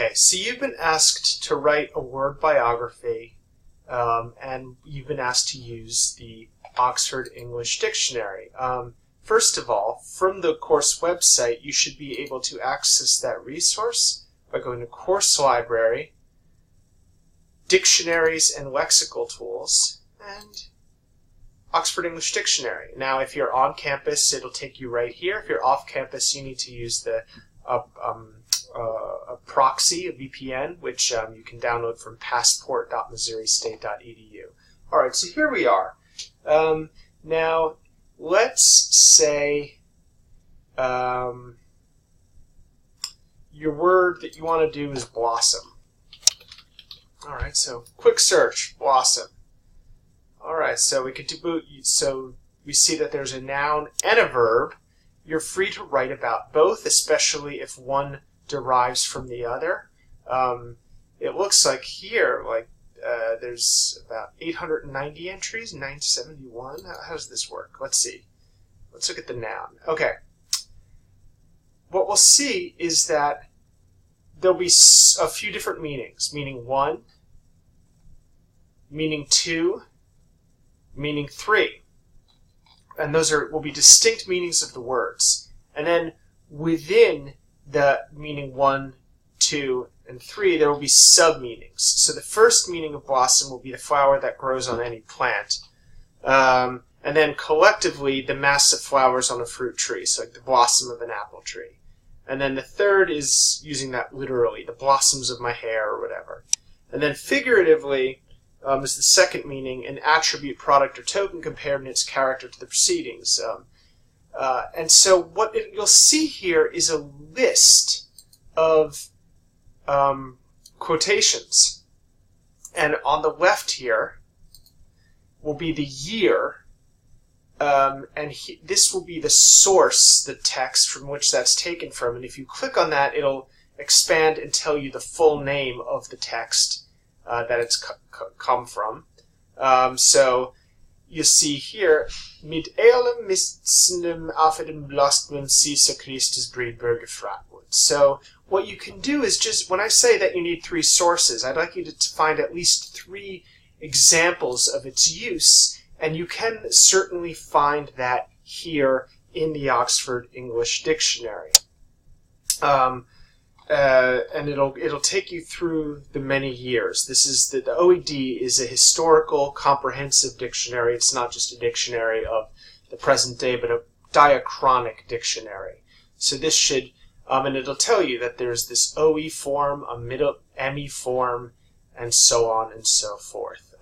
Okay, so you've been asked to write a word biography, and you've been asked to use the Oxford English Dictionary. First of all, from the course website, you should be able to access that resource by going to Course Library, Dictionaries and Lexical Tools, and Oxford English Dictionary. Now, if you're on campus, it'll take you right here. If you're off campus, you need to use the a proxy, a VPN, which you can download from passport.missouristate.edu. All right, so here we are. Now, let's say your word that you want to do is blossom. All right, so quick search, blossom. All right, so we could do, so we see that there's a noun and a verb. You're free to write about both, especially if one derives from the other. It looks like here, there's about 890 entries, 971. How does this work? Let's see. Let's look at the noun. Okay. What we'll see is that there'll be a few different meanings. Meaning 1, meaning 2, meaning 3. And those will be distinct meanings of the words. And then within the meaning 1, 2, and 3, there will be sub-meanings. So the first meaning of blossom will be the flower that grows on any plant. And then collectively, the mass of flowers on a fruit tree, so like the blossom of an apple tree. And then the third is using that literally, the blossoms of my hair or whatever. And then figuratively is the second meaning, an attribute, product, or token compared in its character to the precedings. And so what you'll see here is a list of quotations. And on the left here will be the year, and this will be the source, the text from which that's taken from. And if you click on that, it'll expand and tell you the full name of the text that it's come from. So you see here, mit elem mistnem afedem blastmem sisa Christus Breedberger Fratwood. So what you can do is just, when I say that you need 3 sources, I'd like you to find at least 3 examples of its use, and you can certainly find that here in the Oxford English Dictionary. And it'll take you through the many years. This is the OED is a historical, comprehensive dictionary. It's not just a dictionary of the present day, but a diachronic dictionary. So this should, and it'll tell you that there's this OE form, a middle ME form, and so on and so forth.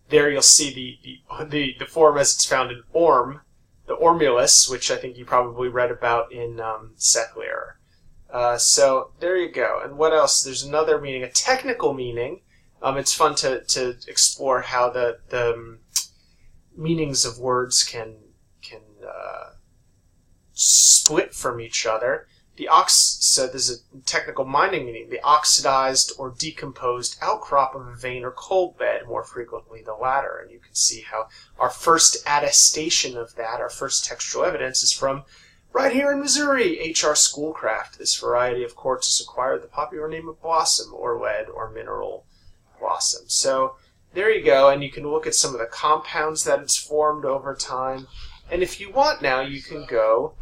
There you'll see the form as it's found in Orm, the Ormulus, which I think you probably read about in Secular. So there you go. And what else? There's another meaning, a technical meaning. It's fun to explore how the meanings of words can split from each other. So there's a technical mining meaning, the oxidized or decomposed outcrop of a vein or coal bed, more frequently the latter. And you can see how our first attestation of that, our first textual evidence, is from right here in Missouri, H.R. Schoolcraft. This variety of quartz acquired the popular name of blossom, or lead, or mineral blossom. So there you go, and you can look at some of the compounds that it's formed over time. And if you want now, you can go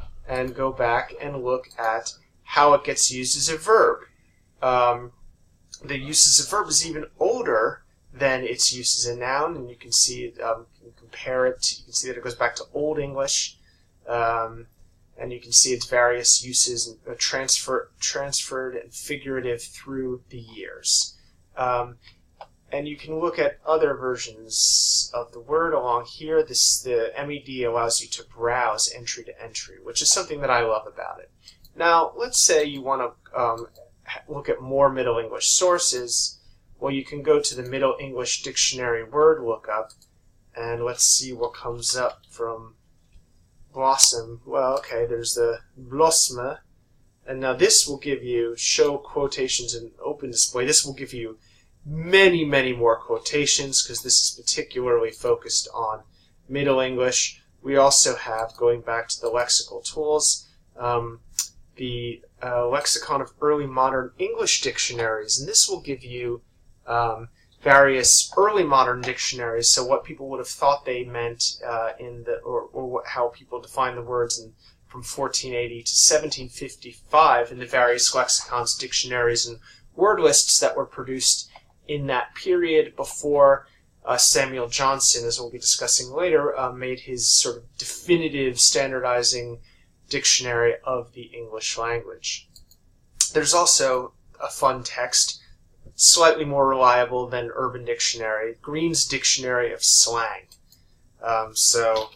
back and look at how it gets used as a verb. The use as a verb is even older than its use as a noun, and you can see it, you can compare it. You can see that it goes back to Old English. And you can see its various uses and transferred and figurative through the years. And you can look at other versions of the word along here. The MED allows you to browse entry to entry, which is something that I love about it. Now, let's say you want to look at more Middle English sources. Well, you can go to the Middle English Dictionary word lookup, and let's see what comes up from blossom. Well, okay, there's the blosme, and now this will give you show quotations in open display. This will give you many, many more quotations because this is particularly focused on Middle English. We also have, going back to the lexical tools, the Lexicon of Early Modern English Dictionaries, and this will give you various early modern dictionaries, so what people would have thought they meant or how people define the words from 1480 to 1755 in the various lexicons, dictionaries, and word lists that were produced in that period before Samuel Johnson, as we'll be discussing later, made his sort of definitive standardizing dictionary of the English language. There's also a fun text, slightly more reliable than Urban Dictionary, Green's Dictionary of Slang. So,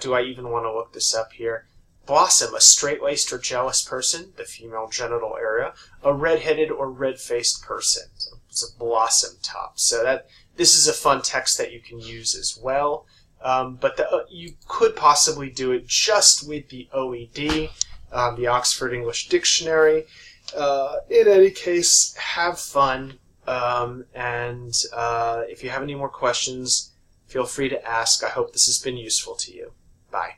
do I even want to look this up here? Blossom, a straight-laced or jealous person, the female genital area, a red-headed or red-faced person. So it's a blossom top. So this is a fun text that you can use as well. But you could possibly do it just with the OED, the Oxford English Dictionary. In any case, have fun, and if you have any more questions, feel free to ask. I hope this has been useful to you. Bye.